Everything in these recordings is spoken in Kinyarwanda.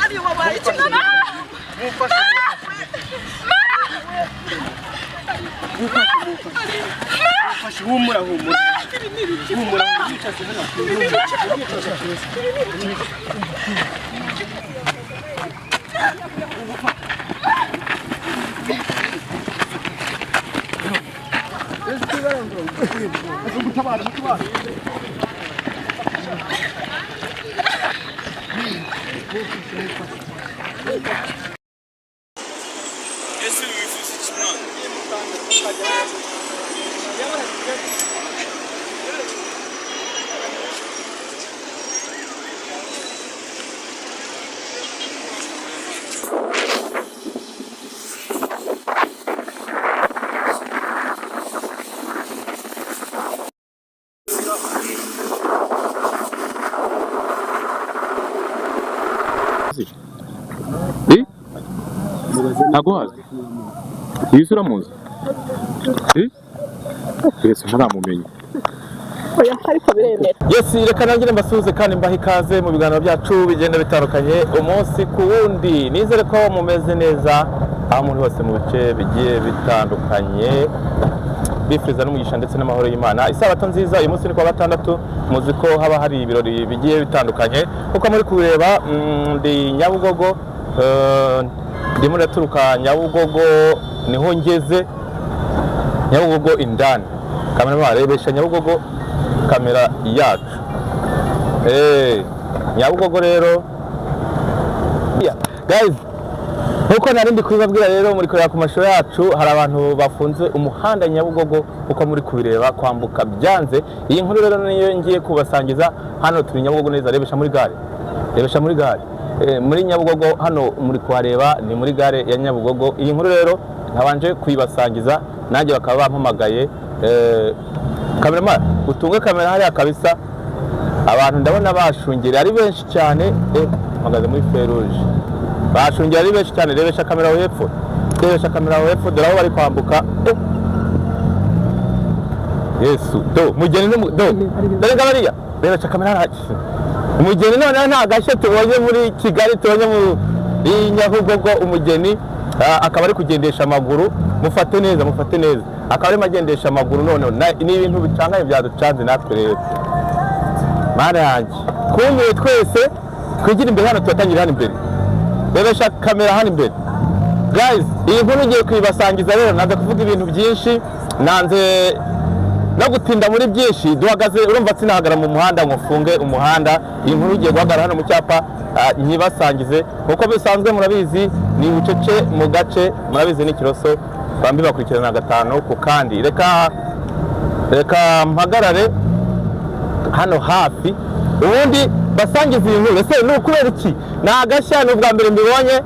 ari wabaye ikimana mufashe humura Agora, isso era música. Esse já namumenye. Oya ariko biremera. Yes, reka nangire mbasuze kandi mbaha ikaze mu biganiro byacu bigenda bitandukanye umunsi ku wundi. Nizere ko mumeze neza aho muri hose mu bice bigiye bitandukanye. Bifuriza n'umugisha ndetse n'amahoro y'Imana. Isabato nziza uyu munsi ni kwa gatandatu, muzi ko haba hari ibirori bigiye bitandukanye. Uko muri kureba ndi Nyabugogo, ndimo ndaturuka Nyabugogo niho ngeze. Nyabugogo indani. Kamera barebesha Nyabugogo kamera yacu. Nyabugogo rero. Guys, nkuko narindi kubibabwira rero muri kureba ku mashusho yacu hari abantu bafunze umuhanda Nyabugogo uko muri kubireba kwambuka byanze. Iyi nkuru rero niyo ngiye kubasangiza. Hano turi Nyabugogo neza, rebesha muri gare. Rebesha muri gare. Muri Nyabugogo hano muri kuhareba ni muri gare ya Nyabugogo. Iyi nkuru rero nabanje kuyibasangiza nanjye bakaba bampamagaye. Kameraman utunge kamera hariya kabisa. Abantu ndabona bashungera ari benshi cyane. Mpagaze muri feruje. Bashungera ari benshi cyane. Rebesha kamera aho hepfo. Rebesha kamera aho hepfo dore aho bari kwambuka. Yesu do mugeni no do dore ngabariya. Rebesha kamera hariya. Umugeni none nta gashye tubonye muri Kigali, tubonye mu Nyabugogo. Umugeni akaba ari kugendesha amaguru. Mufate neza akaba ari magendesha amaguru. None ni ibintu bicangaye byaducanze natwe rero. Mara yanjye kumwe twese twigira imbere hano, tubatangira hano imbere. Rebesha kamera hano imbere. Guys, iyi nkuru ngiye kwibasangiza rero, naza kuvuga ibintu byinshi, nanze no gutinda muri byinshi. Duhagaze urumva sinahagara mu muhanda ngo mfunge umuhanda. Iyi nkuru ngiye guhagarara hano mu cyapa nyibasangize. Uko bisanzwe murabizi ni ubucece mu gace, murabizi ni Kiroso bambi bakurikirana gatano ku kandi. Reka mpagarare hano hafi ubundi basangiza iyi nkuru. Ese ni ukubera iki? Ni agashya, ni ubwa mbere mbibonye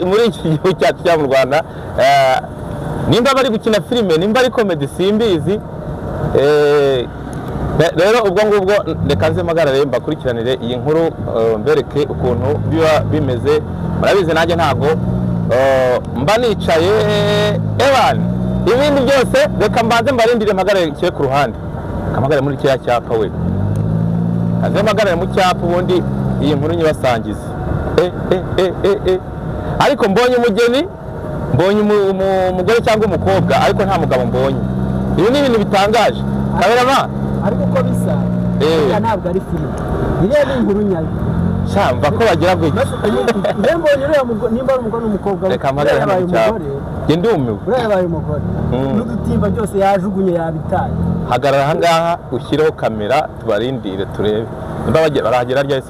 muri iki gihugu cyacu cya mu Rwanda. Nimba bari gukina filime, nimba ari komedi simbizi. Rero ubwo ngubwo reka nze mpagarare mbakurikiranire iyi nkuru, mbereke ukuntu biba bimeze. Murabizi nanjye ntago mba nicaye evan. Ibindi byose reka mbanze mbarindire mpagarare kiye ku ruhande. Kamagare muri kiya cyapa we. Kaze mpagarare mu cyapa ubundi iyi nkuru nyibasangize. Ariko mbonye umugeni, mbonye umugore cyangwa umukobwa, ariko nta mugabo mbonye. Ibi ni ibintu bitangaje. Kaberama ariko uko bisa ntabwo ari filime. Ni inkuru nyayo. Cyamba ko bagira gutya. Mbonye uriya nimba ari umugore n'umukobwa. Reka mpagarare hano mu cyapa. Ndumiwe. Uriya yabaye umugore. N'udutimba byose yajugunye yabitaye. Hagarara aha ngaha ushyireho kamera tubarindire turebe. Nimba barahagera rya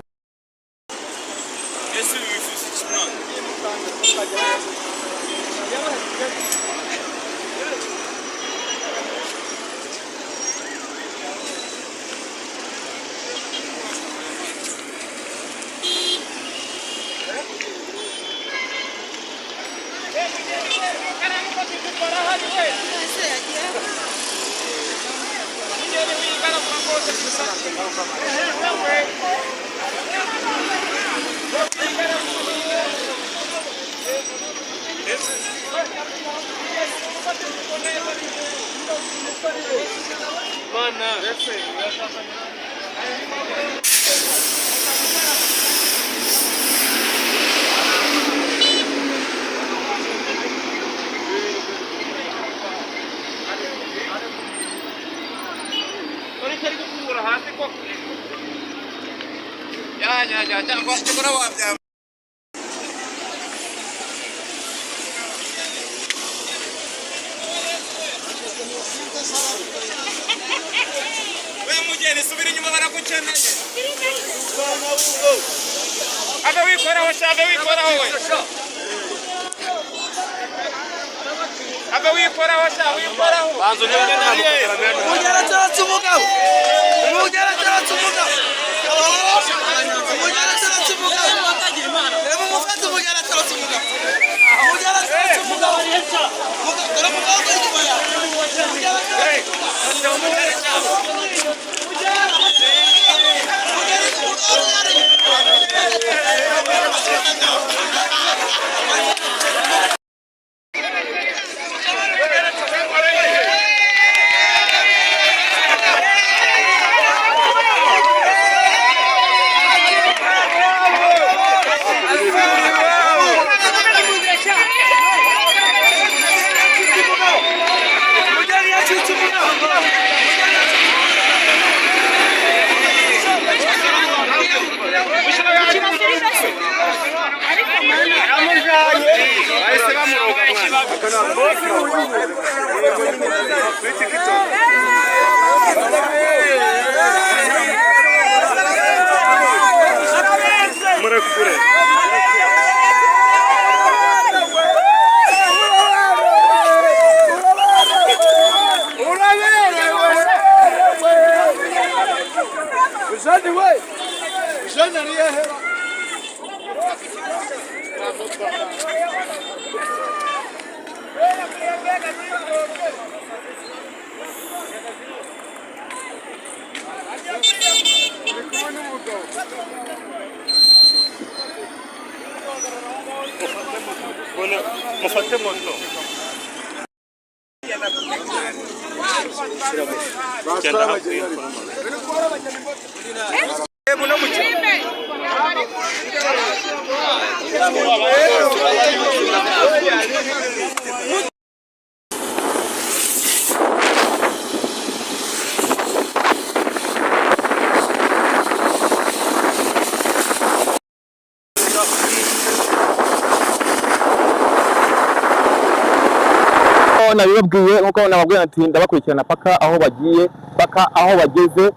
Ya, gua cuma wabya. Wewe mugeni subiri nyuma barakukeneye. Aba wikoraho shabe wikoraho we. Aba wikoraho shabe wikoraho. Banzo nyene nariye. Mugera taratsumuka. Mugera taratsumuka. Mugera taratsumuka. Ebo mufate mugera taratsumuka. Mugera taratsumuka. Mugera muganga ikibaya. Mugera mufate moto nabibabwiye nkuko nababwiye ati ndabakurikirana paka aho bagiye paka aho bageze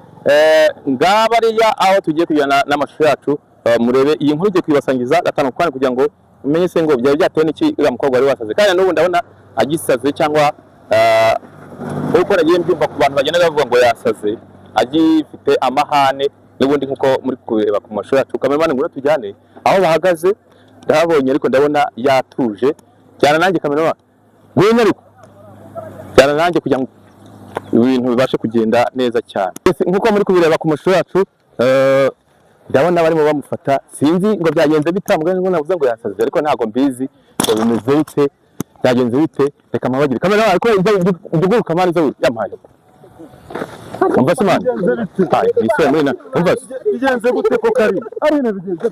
ngabariya aho tugiye kujyana n'amashusho yacu murebe iyi nkuru igiye kwibasangiza gatanu kwane kugira ngo umenye se ngo byari byatewe n'iki uriya mukobwa wari wasaze kandi n'ubu ndabona agisaze cyangwa uko nagiye mbyumva ku bantu bagenda bavuga ngo yasaze agifite amahane n'ubundi nkuko muri kureba ku mashusho yacu kameramani ngo tujyane aho bahagaze ndabonye ariko ndabona yatuje cyane nanjye kameramani gwenya ariko cyane nanjye kugira ngo ibintu bibashe kugenda neza cyane nkuko muri kubireba ku mashusho yacu ndabona barimo bamufata sinzi ngo byagenze bitambwe ngo navuze ngo yasaze ariko ntago mbizi ngo bimeze bite byagenze bite reka mabagire kamera ariko nduguruka mari zo yamaye umva se mani ise mwina umva bigenze gute ko kari ari ne bigenze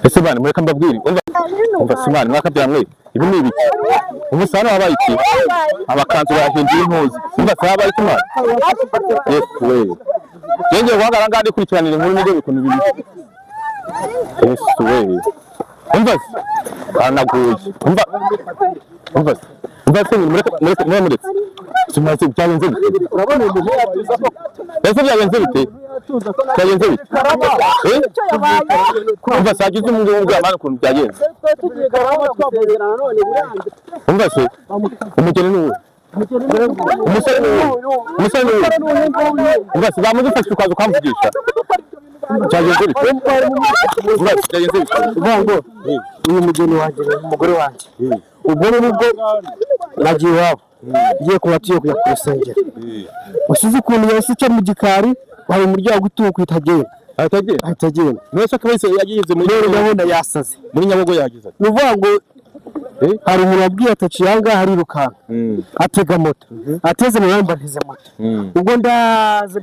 ese bana mureka mbabwire umva se mani mwakabyamwe ibi ni ibiki umusano wabaye iki abakanzu bahinduye impuzu umva se wabaye iki mani yewe yenge guhagara ngandi kurikiranira inkuru n'ibyo bikuntu bibiri yewe umva se banaguye umva se muretse simaze byagenze bite urabona umuntu yatuza ko ese byagenze bite byagenze bite umva se agize umuntu w'umwana ukuntu byagenze umva se umugeni n'uwo umusore umva se bamugufashe ukaza ukamvugisha byagenze bite byagenze bite uvango uyu mugeni wanjye umugore wanjye ubwo nubwo nagiye iwabo ngiye kubatiye kujya ku rusengero usize ukuntu yahise cyo mu gikari hari umuryango utuwe kwitagenda atagenda mwese akabise yagize muri gahunda yasaze muri Nyabugo yagize nuvuga ngo hari umuntu wabwiye ataciyanga hari rukanka atega moto ateze mu yamba nteze moto ubwo ndaza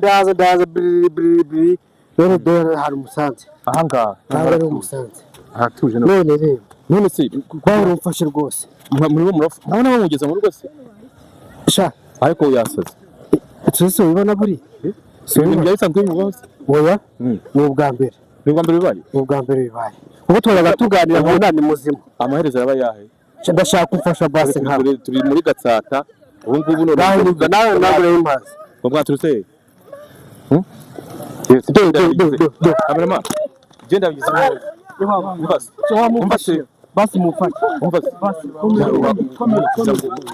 biri none dore hari umusanze ahangaha hari umusanze ahatuje none rero none se kwari umfashe rwose muri bo murafu nabona bamugeza mu rugo se sha ariko yasaze sisi ubibona buri si ibintu byabisanzwe bimubaho oya ni ubwa mbere bibaye ni ubwa mbere bibaye ubu twabaga tuganira ngo nani muzima amaherezo yaba yahe ndashaka kumfasha basi nkawe turi muri Gatsata ubu ngubu none nawe nagure impazi ngo mwaturutse kamerama genda bigize neza basi mufashe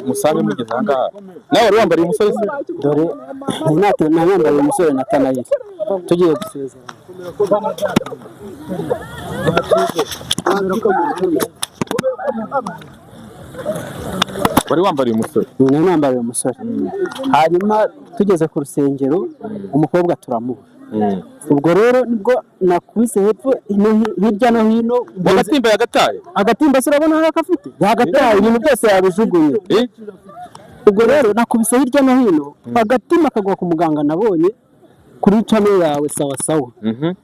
musange mugeze aha ngaha nawe wari wambariye umusore se dore nayambariye umusore na Tanayeli tugiye gusezera wari wambariye umusore nambariye umusore hanyuma tugeze ku rusengero umukobwa turamuha ubwo rero nibwo nakubise hepfo hirya no hino agatimba yagataye agatimba se urabona aho akafite yagataye ibintu byose yabijugunye ubwo rero nakubise hirya no hino agatima kagwa ku muganga nabonye kuri channel yawe sawa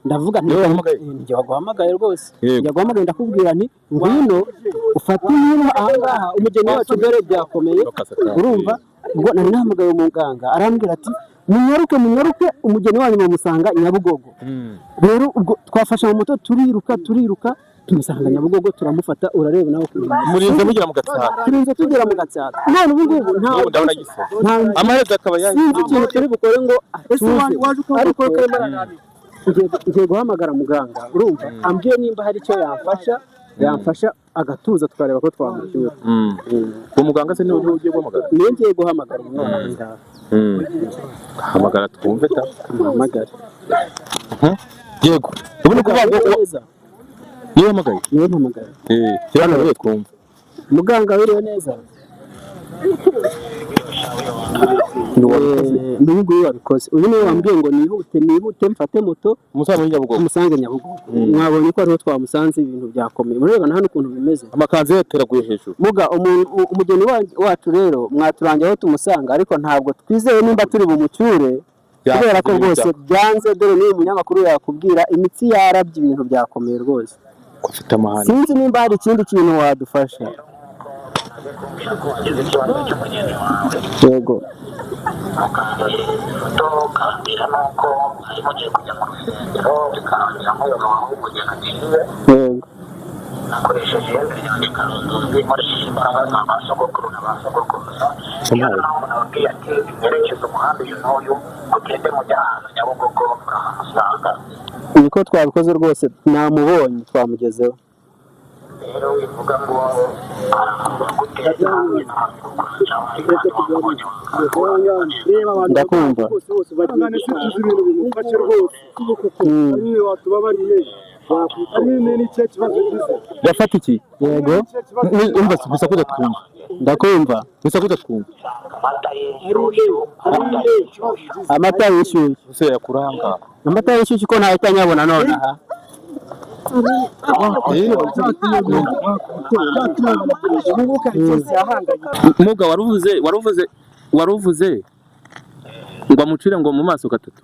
ndavuga nti waguhamagaye rwose yaguhamagaye ndakubwira nti ngwino ufate ibintu ahangaha umugeni wacu dore byakomeye urumva ubwo nari nahamagaye umuganga arambwira ati munyaruke umugeni wanyu bamusanga Nyabugogo rero ubwo twafasha mu moto turiruka tumusanga Nyabugogo turamufata urareba nawe murinze mugera mu Gatsata turinze tugera mu Gatsata none ubu ngubu nta amaherezo akaba yaje ikintu turi bukore ngo ariko ngiye guhamagara muganga urumva ambwiye nimba hari icyo yamfasha agatuza tukareba ko twamushyura umuganga se niwe ugiye guhamagara niyo ngiye guhamagara umwana hamagara twumve ta hamagara yego ubu ni kuvuga ngo niyo hamagaye kirana rero twumve muganga wiriwe neza n'ubwo wabikoze uyu niwe wambwiye ngo nihute mfate moto umusange Nyabugogo mwabonye ko ariho twamusanze ibintu byakomeye murebana hano ukuntu bimeze amakanzu yateraguye hejuru muga umugeni wacu rero mwaturangiye aho tumusanga ariko ntabwo twizeye nimba turi bumucyure kubera ko rwose byanze dore n'uyu munyamakuru yakubwira imitsi yarabye ibintu byakomeye rwose ufite amahane sinzi nimba hari ikindi kintu wadufasha yego nakoresheje nkoresheje imbaraga za ba sogokuru na ba sogokuruza nababwiye ati mwerekeze umuhanda uyu n'uyu mugende mujya ahantu Nyabugogo mukahamusanga niko twabikoze rwose namubonye twamugezeho rero bivuga ngo guteza ndakumva yafata iki yego umva gusa ko twumva ndakumva gusa ko twumva amata yishyuye se yakuranga amata yishyuye ko ntahita nyabona none aha muga waruvuze ngo amucire ngo mu maso gatatu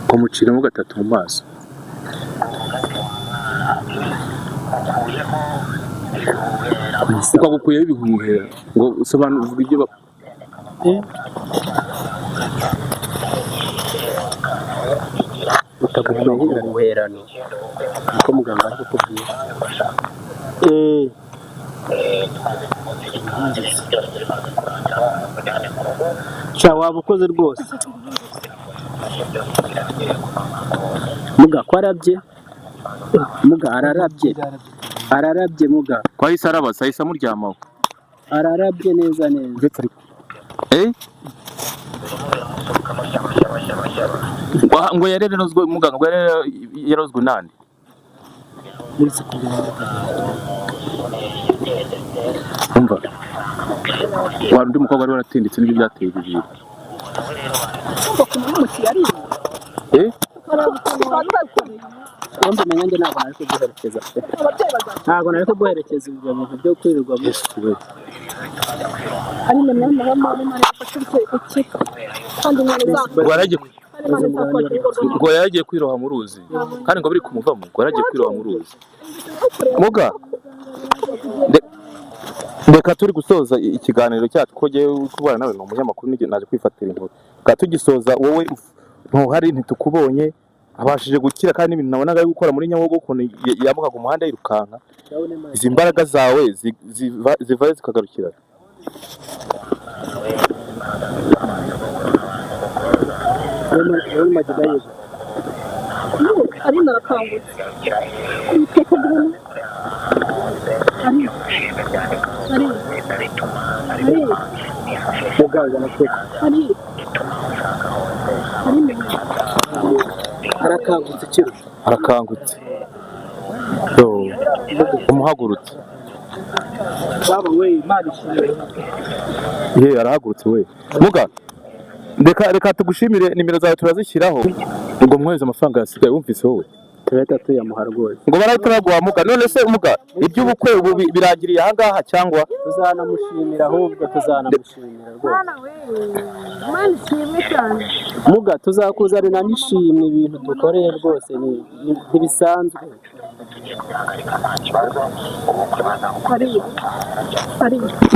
kumuciramo gatatu mu maso ukagukuyeho ibihuhera ngo usobanure uvuga ibyo utagukuyeho ubuherano niko muganga ari kukubwira waba ukoze rwose muga ko arabye muga ararabye muga kwahise arabasa ahise amuryamaho ararabye neza ngo yarerezwe muganga ngo yarozwe nande umva wari undi mukobwa wari waratinditse n'ibyo byateye bibiri wumva umenya njye ntabwo nari kuguherekeza ibyo bintu byo kwirirwa waragiye ngo yagiye kwiroha mu ruzi kandi ngo biri kumuvamo ngo yaragiye kwiroha mu ruzi muga reka turi gusoza ikiganiro cyacu ko giye kubana nawe mu munyamakuru naje kwifatira inkuru ka tugisoza wowe ntuhari ntitukubonye abashije gukira kandi ibintu nabonaga ari gukora muri Nyabugogo ukuntu yamukaga umuhanda yirukanka izi mbaraga zawe ziva zikagarukira ari narakangutse arakangutse kiro arakangutse umuhagurutse baba we Imana ishimwe ye arahagurutse we muga reka tugushimire nimero zawe turazishyiraho ngo mweze amafaranga yasigaye wumvise wowe turahita tuyamuha rwose ngo barahita muga none se muga iby'ubukwe ubu birangiriye aha ngaha cyangwa tuzanamushimira ahubwo tuzanamushimira rwose muga tuzakuzanira n'ishimwe ibintu dukoreye rwose ntibisanzwe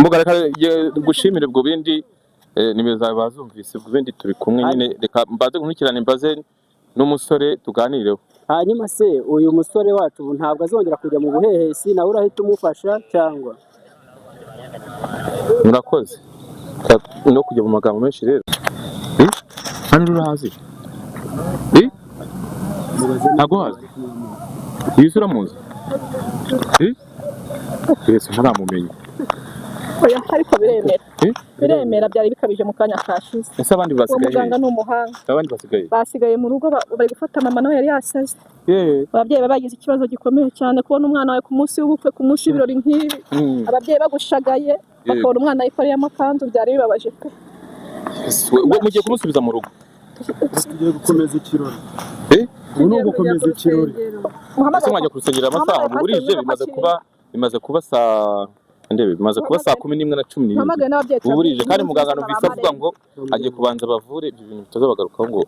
muga reka gushimire ubwo bindi nimero zawe bazumvise ubwo bindi turi kumwe nyine reka mbaze nkurikirane mbaze n'umusore tuganireho hanyuma se uyu musore wacu ubu ntabwo azongera kujya mu buhehesi nawe urahita umufasha cyangwa murakoze no kujya mu magambo menshi rero hano urahazi ntabwo hazi iyi sura muzi yese ntaramumenye oya ariko biremera byari bikabije mu kanya kashize ese abandi basigaye umuganga n'umuhanga abandi basigaye mu rugo bari gufata mama nawe yari yasaze ababyeyi bagize ikibazo gikomeye cyane kubona umwana wawe ku munsi w'ubukwe ku munsi w'ibirori nk'ibi ababyeyi bagushagaye bakabona umwana yikoreye amakanzu byari bibabaje pe mugiye kumusubiza mu rugo tugiye gukomeza ikirori ubu ni ugukomeza ikirori ese mwajya kurusengera amasaha burije bimaze kuba saa bimaze kuba saa 11:17 uburije kandi muganga numvise avuga ngo agiye kubanza bavure ibyo bintu bitazabagarukaho ngo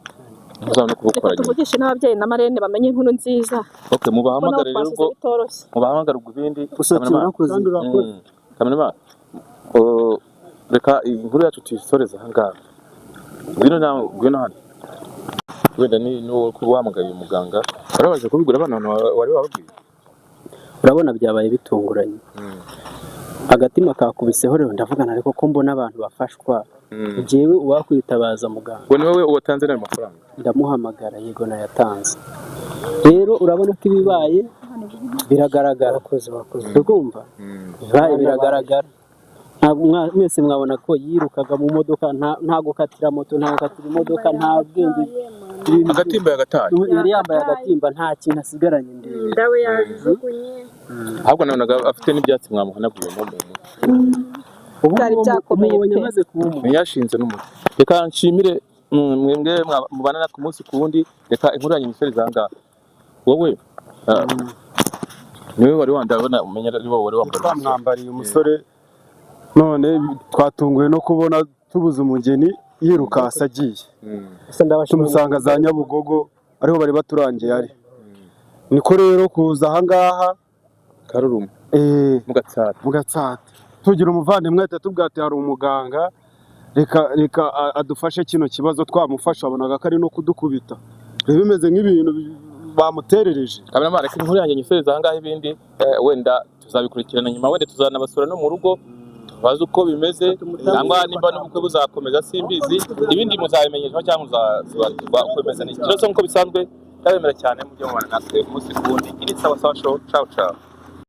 muzabone kubukora tuvugishe n'ababyeyi na marene bamenye inkuru nziza mubahamagare rero ubwo mubahamagare ubwo ibindi kamera reka inkuru yacu tuyisoreza aha ngaha ngwino hano wenda ni kuba wahamagaye umuganga barabaje kubigura abana wari wababwiye urabona byabaye bitunguranye agatima kakubiseho rero ndavugana ariko ko mbona abantu bafashwa njyewe uwakwitabaza muganga ngo ni wowe uwatanze nayo mafaranga ndamuhamagara yego nayatanze rero urabona ko ibibaye biragaragara urumva bibaye biragaragara mwese mwabona ko yirukaga mu modoka nta gukatira moto nta gukatira imodoka nta bwenge agatimba yagataye yari yambaye agatimba nta kintu asigaranye ndawe yajugunye ahubwo nabonaga afite n'ibyatsi mwamuhanaguye mu muntu byari byakomeye pe yashinze n'umuntu reka nshimire mwebwe mubana ku munsi ku wundi reka inkuru yanyu misore zanga wowe niwe wari wandabona umenya ari wowe wari wambariye umusore none twatunguwe no kubona tubuze umugeni yirukasa agiye tumusanga za Nyabugogo ariho bari baturangiye ari niko rero kuza aha ngaha Karuruma mu Gatsata tugira umuvandimwe tubwira ati hari umuganga reka adufashe kino kibazo twamufasha abonaga ko ari no kudukubita bimeze nk'ibintu bamuterereje kamera reka inkuru yanyu nyiseze aha ngaha ibindi wenda tuzabikurikirana nyuma wenda tuzanabasura no mu rugo bazi uko bimeze cyangwa nimba n'ubukwe buzakomeza simbizi ibindi muzabimenyeshwa cyangwa muzazibagirwa uko bimeze n'ikibazo nk'uko bisanzwe ndabemera cyane mujye mubana natwe umunsi ku wundi iri sawa show ciao